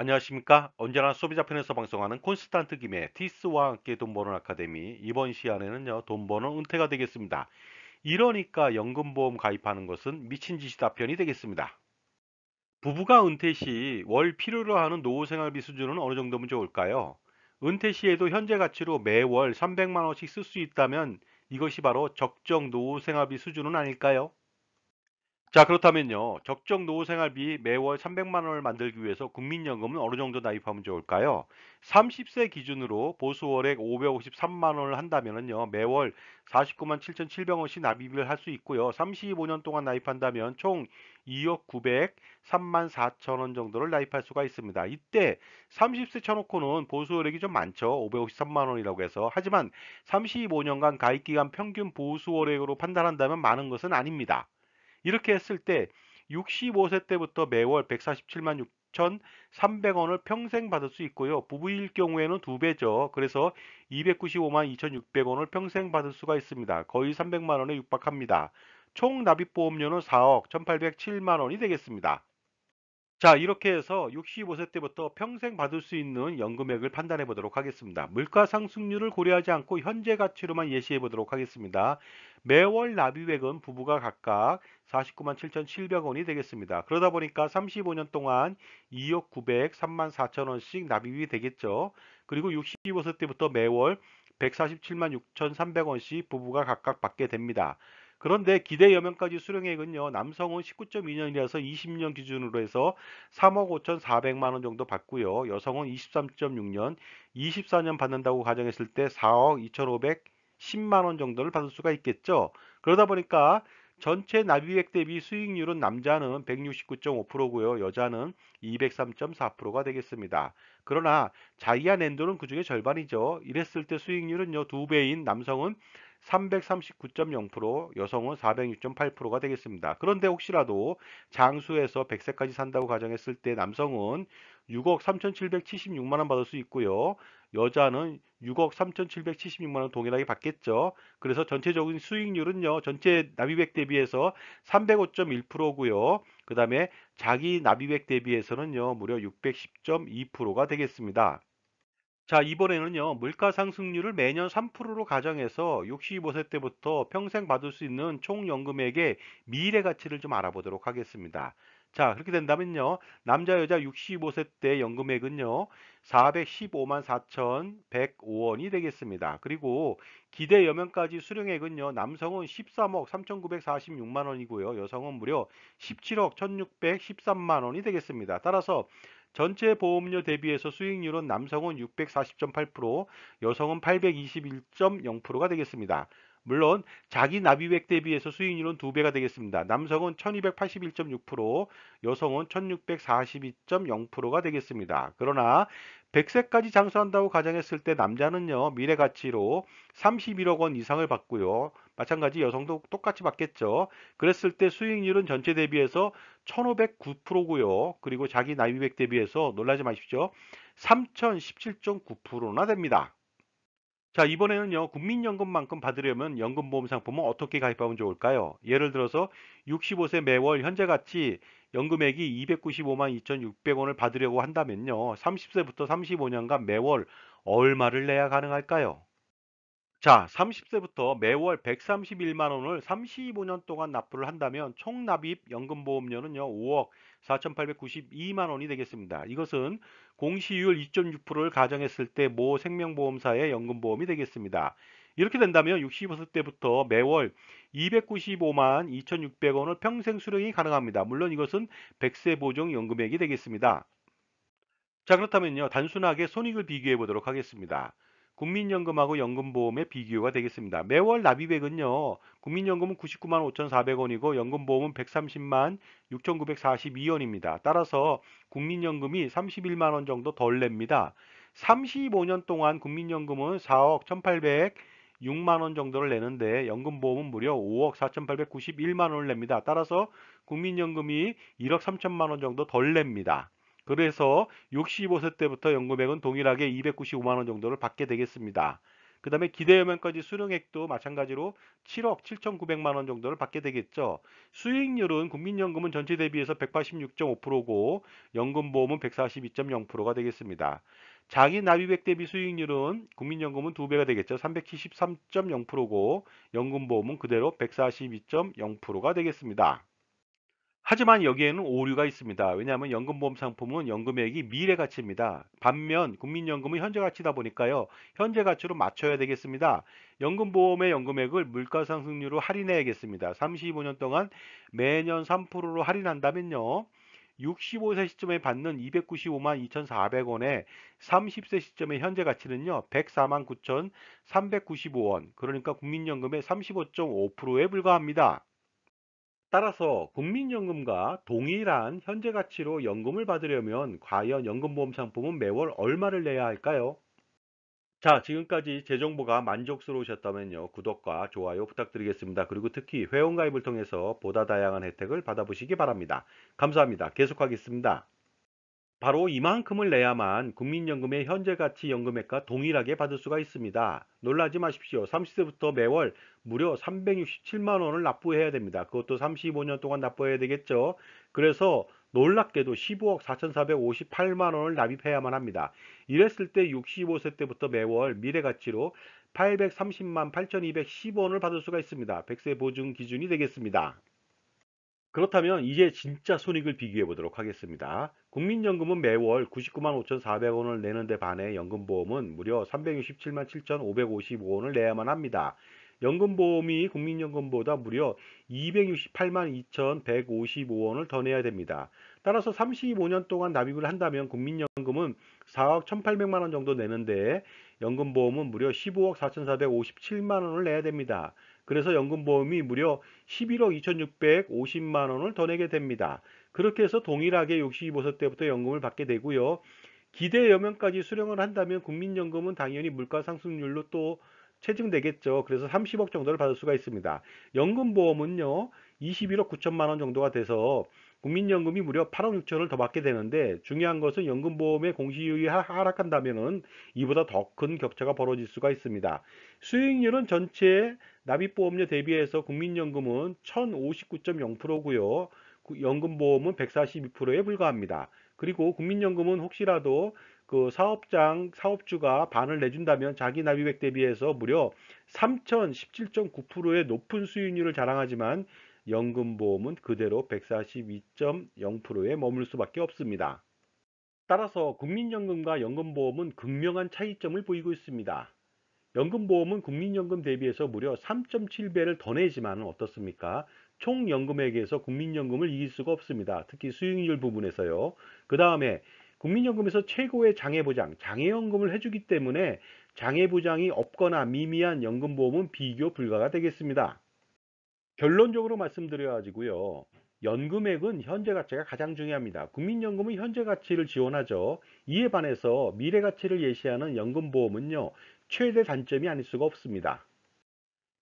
안녕하십니까? 언제나 소비자 편에서 방송하는 콘스탄트 김의 티스와 함께 돈 버는 아카데미. 이번 시간에는요, 돈 버는 은퇴가 되겠습니다. 이러니까 연금보험 가입하는 것은 미친 짓이다 편이 되겠습니다. 부부가 은퇴 시 월 필요로 하는 노후 생활비 수준은 어느 정도면 좋을까요? 은퇴 시에도 현재 가치로 매월 300만 원씩 쓸 수 있다면 이것이 바로 적정 노후 생활비 수준은 아닐까요? 자, 그렇다면요. 적정 노후 생활비 매월 300만 원을 만들기 위해서 국민연금은 어느 정도 나입하면 좋을까요? 30세 기준으로 보수월액 553만 원을 한다면요. 매월 49만 7,700원씩 납입을 할 수 있고요. 35년 동안 나입한다면 총 2억 903만 4천 원 정도를 나입할 수가 있습니다. 이때 30세 쳐놓고는 보수월액이 좀 많죠. 553만 원이라고 해서. 하지만 35년간 가입기간 평균 보수월액으로 판단한다면 많은 것은 아닙니다. 이렇게 했을 때 65세 때부터 매월 147만 6,300원을 평생 받을 수 있고요. 부부일 경우에는 두 배죠. 그래서 295만 2,600원을 평생 받을 수가 있습니다. 거의 300만 원에 육박합니다. 총 납입보험료는 4억 1,807만 원이 되겠습니다. 자, 이렇게 해서 65세 때부터 평생 받을 수 있는 연금액을 판단해 보도록 하겠습니다. 물가 상승률을 고려하지 않고 현재 가치로만 예시해 보도록 하겠습니다. 매월 납입액은 부부가 각각 49만 7,700원이 되겠습니다. 그러다 보니까 35년 동안 2억 903만 4천 원씩 납입이 되겠죠. 그리고 65세 때부터 매월 147만 6,300원씩 부부가 각각 받게 됩니다. 그런데 기대 연명까지 수령액은요, 남성은 19.2년이라서 20년 기준으로 해서 3억 5,400만 원 정도 받고요. 여성은 23.6년, 24년 받는다고 가정했을 때 4억 2,510만 원 정도를 받을 수가 있겠죠. 그러다 보니까 전체 납입액 대비 수익률은 남자는 169.5%고요. 여자는 203.4%가 되겠습니다. 그러나 자이아 낸도는 그중에 절반이죠. 이랬을 때 수익률은요, 두 배인 남성은 339.0%, 여성은 406.8%가 되겠습니다. 그런데 혹시라도 장수에서 100세까지 산다고 가정했을 때 남성은 6억 3,776만 원 받을 수 있고요. 여자는 6억 3,776만 원 동일하게 받겠죠. 그래서 전체적인 수익률은요. 전체 납입액 대비해서 305.1%고요. 그 다음에 자기 납입액 대비해서는요. 무려 610.2%가 되겠습니다. 자, 이번에는요, 물가 상승률을 매년 3%로 가정해서 65세 때부터 평생 받을 수 있는 총 연금액의 미래 가치를 좀 알아보도록 하겠습니다. 자, 그렇게 된다면요, 남자, 여자 65세 때 연금액은요, 415만 4,105원이 되겠습니다. 그리고 기대 연명까지 수령액은요, 남성은 13억 3,946만 원이고요, 여성은 무려 17억 1,613만 원이 되겠습니다. 따라서 전체 보험료 대비해서 수익률은 남성은 640.8%, 여성은 821.0%가 되겠습니다. 물론 자기 납입액 대비해서 수익률은 두 배가 되겠습니다. 남성은 1281.6%, 여성은 1642.0%가 되겠습니다. 그러나 100세까지 장수한다고 가정했을 때 남자는요, 미래 가치로 31억 원 이상을 받고요. 마찬가지 여성도 똑같이 받겠죠. 그랬을 때 수익률은 전체 대비해서 1509%고요. 그리고 자기 납입액 대비해서 놀라지 마십시오. 3017.9%나 됩니다. 자, 이번에는요, 국민연금만큼 받으려면 연금보험 상품은 어떻게 가입하면 좋을까요? 예를 들어서 65세 매월 현재 가치 연금액이 295만 2,600원을 받으려고 한다면요, 30세부터 35년간 매월 얼마를 내야 가능할까요? 자, 30세부터 매월 131만 원을 35년 동안 납부를 한다면 총 납입 연금보험료는요, 5억 4,892만 원이 되겠습니다. 이것은 공시율 2.6%를 가정했을 때 모 생명보험사의 연금보험이 되겠습니다. 이렇게 된다면 65세 때부터 매월 295만 2,600원을 평생 수령이 가능합니다. 물론 이것은 100세 보정 연금액이 되겠습니다. 자, 그렇다면요, 단순하게 손익을 비교해 보도록 하겠습니다. 국민연금하고 연금보험의 비교가 되겠습니다. 매월 납입액은요, 국민연금은 99만 5,400원이고 연금보험은 130만 6,942원입니다. 따라서 국민연금이 31만 원 정도 덜 냅니다. 35년 동안 국민연금은 4억 1,806만 원 정도를 내는데 연금보험은 무려 5억 4,891만 원을 냅니다. 따라서 국민연금이 1억 3천만 원 정도 덜 냅니다. 그래서 65세 때부터 연금액은 동일하게 295만 원 정도를 받게 되겠습니다. 그 다음에 기대연명까지 수령액도 마찬가지로 7억 7,900만 원 정도를 받게 되겠죠. 수익률은 국민연금은 전체 대비해서 186.5%고 연금보험은 142.0%가 되겠습니다. 자기 납입액 대비 수익률은 국민연금은 2배가 되겠죠. 373.0%고 연금보험은 그대로 142.0%가 되겠습니다. 하지만 여기에는 오류가 있습니다. 왜냐하면 연금보험 상품은 연금액이 미래 가치입니다. 반면 국민연금은 현재 가치다 보니까요. 현재 가치로 맞춰야 되겠습니다. 연금보험의 연금액을 물가상승률로 할인해야겠습니다. 35년 동안 매년 3%로 할인한다면요. 65세 시점에 받는 295만 2,400원에 30세 시점의 현재 가치는요. 104만 9,395원. 그러니까 국민연금의 35.5%에 불과합니다. 따라서 국민연금과 동일한 현재 가치로 연금을 받으려면 과연 연금보험 상품은 매월 얼마를 내야 할까요? 자, 지금까지 제 정보가 만족스러우셨다면요. 구독과 좋아요 부탁드리겠습니다. 그리고 특히 회원가입을 통해서 보다 다양한 혜택을 받아보시기 바랍니다. 감사합니다. 계속하겠습니다. 바로 이만큼을 내야만 국민연금의 현재 가치 연금액과 동일하게 받을 수가 있습니다. 놀라지 마십시오. 30세부터 매월 무려 367만 원을 납부해야 됩니다. 그것도 35년 동안 납부해야 되겠죠. 그래서 놀랍게도 15억 4,458만 원을 납입해야만 합니다. 이랬을 때 65세 때부터 매월 미래가치로 830만 8,210원을 받을 수가 있습니다. 100세 보증 기준이 되겠습니다. 그렇다면 이제 진짜 손익을 비교해 보도록 하겠습니다. 국민연금은 매월 99만 5,400원을 내는데 반해 연금보험은 무려 367만 7,555원을 내야만 합니다. 연금보험이 국민연금보다 무려 268만 2,155원을 더 내야 됩니다. 따라서 35년 동안 납입을 한다면 국민연금은 4억 1,800만 원 정도 내는데 연금보험은 무려 15억 4,457만 원을 내야 됩니다. 그래서 연금보험이 무려 11억 2,650만 원을 더 내게 됩니다. 그렇게 해서 동일하게 65세 때부터 연금을 받게 되고요. 기대 연명까지 수령을 한다면 국민연금은 당연히 물가상승률로 또 체증되겠죠. 그래서 30억 정도를 받을 수가 있습니다. 연금보험은요, 21억 9천만 원 정도가 돼서 국민연금이 무려 8억 6천을 더 받게 되는데 중요한 것은 연금보험의 공시이율이 하락한다면은 이보다 더 큰 격차가 벌어질 수가 있습니다. 수익률은 전체 납입보험료 대비해서 국민연금은 1059.0%고요. 연금보험은 142%에 불과합니다. 그리고 국민연금은 혹시라도 그 사업주가 반을 내준다면 자기 납입액 대비해서 무려 3,017.9%의 높은 수익률을 자랑하지만 연금보험은 그대로 142.0%에 머물 수밖에 없습니다. 따라서 국민연금과 연금보험은 극명한 차이점을 보이고 있습니다. 연금보험은 국민연금 대비해서 무려 3.7배를 더 내지만 어떻습니까? 총 연금액에서 국민연금을 이길 수가 없습니다. 특히 수익률 부분에서요. 그 다음에 국민연금에서 최고의 장애보장, 장애연금을 해주기 때문에 장애보장이 없거나 미미한 연금보험은 비교 불가가 되겠습니다. 결론적으로 말씀드려 가지고요. 연금액은 현재 가치가 가장 중요합니다. 국민연금은 현재 가치를 지원하죠. 이에 반해서 미래 가치를 예시하는 연금보험은요. 최대 단점이 아닐 수가 없습니다.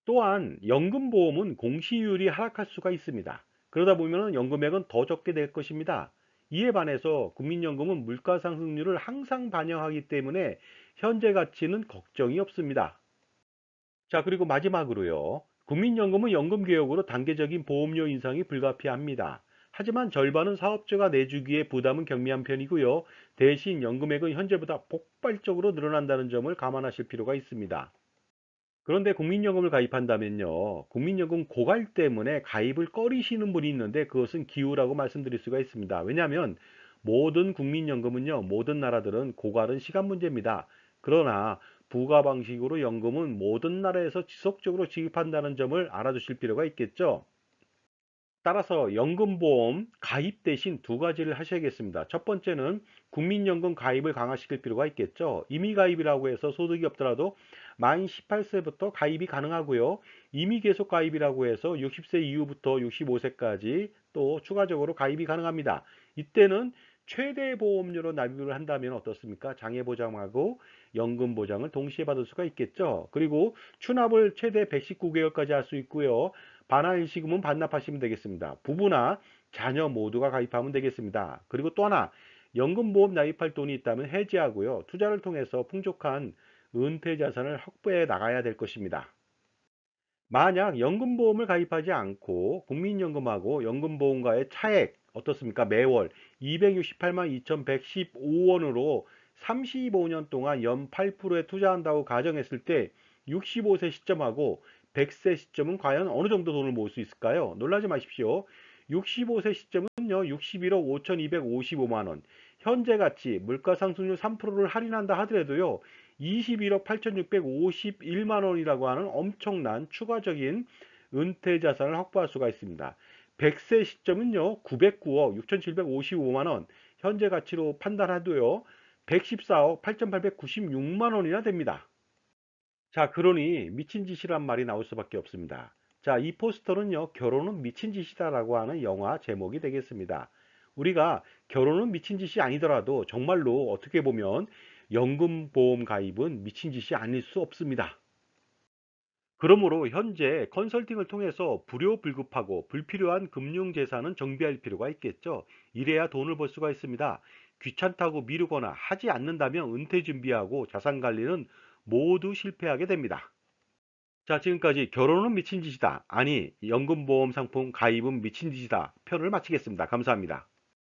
또한 연금보험은 공시율이 하락할 수가 있습니다. 그러다 보면 연금액은 더 적게 될 것입니다. 이에 반해서 국민연금은 물가상승률을 항상 반영하기 때문에 현재 가치는 걱정이 없습니다. 자, 그리고 마지막으로요. 국민연금은 연금개혁으로 단계적인 보험료 인상이 불가피합니다. 하지만 절반은 사업주가 내주기에 부담은 경미한 편이고요. 대신 연금액은 현재보다 폭발적으로 늘어난다는 점을 감안하실 필요가 있습니다. 그런데 국민연금을 가입한다면요. 국민연금 고갈 때문에 가입을 꺼리시는 분이 있는데 그것은 기우라고 말씀드릴 수가 있습니다. 왜냐하면 모든 국민연금은요. 모든 나라들은 고갈은 시간 문제입니다. 그러나 부가 방식으로 연금은 모든 나라에서 지속적으로 지급한다는 점을 알아두실 필요가 있겠죠. 따라서 연금보험 가입 대신 두 가지를 하셔야겠습니다. 첫 번째는 국민연금 가입을 강화시킬 필요가 있겠죠. 임의 가입이라고 해서 소득이 없더라도 만 18세부터 가입이 가능하고요. 임의 계속 가입이라고 해서 60세 이후부터 65세까지 또 추가적으로 가입이 가능합니다. 이때는 최대 보험료로 납입을 한다면 어떻습니까? 장애 보장하고 연금 보장을 동시에 받을 수가 있겠죠. 그리고 추납을 최대 119개월까지 할 수 있고요. 반환일시금은 반납하시면 되겠습니다. 부부나 자녀 모두가 가입하면 되겠습니다. 그리고 또 하나 연금보험 납입할 돈이 있다면 해지하고요. 투자를 통해서 풍족한 은퇴 자산을 확보해 나가야 될 것입니다. 만약 연금보험을 가입하지 않고 국민연금하고 연금보험가의 차액 어떻습니까? 매월 268만 2,115원으로 35년 동안 연 8%에 투자한다고 가정했을 때 65세 시점하고 100세 시점은 과연 어느 정도 돈을 모을 수 있을까요? 놀라지 마십시오. 65세 시점은요, 61억 5,255만 원. 현재 가치 물가 상승률 3%를 할인한다 하더라도요, 21억 8,651만 원이라고 하는 엄청난 추가적인 은퇴 자산을 확보할 수가 있습니다. 100세 시점은요, 909억 6,755만 원, 현재 가치로 판단하도요, 114억 8,896만 원이나 됩니다. 자, 그러니 미친 짓이란 말이 나올 수밖에 없습니다. 자, 이 포스터는요, 결혼은 미친 짓이다라고 하는 영화 제목이 되겠습니다. 우리가 결혼은 미친 짓이 아니더라도 정말로 어떻게 보면 연금보험 가입은 미친 짓이 아닐 수 없습니다. 그러므로 현재 컨설팅을 통해서 불효불급하고 불필요한 금융재산은 정비할 필요가 있겠죠. 이래야 돈을 벌 수가 있습니다. 귀찮다고 미루거나 하지 않는다면 은퇴 준비하고 자산 관리는 모두 실패하게 됩니다. 자, 지금까지 결혼은 미친 짓이다. 아니, 연금보험 상품 가입은 미친 짓이다. 편을 마치겠습니다. 감사합니다.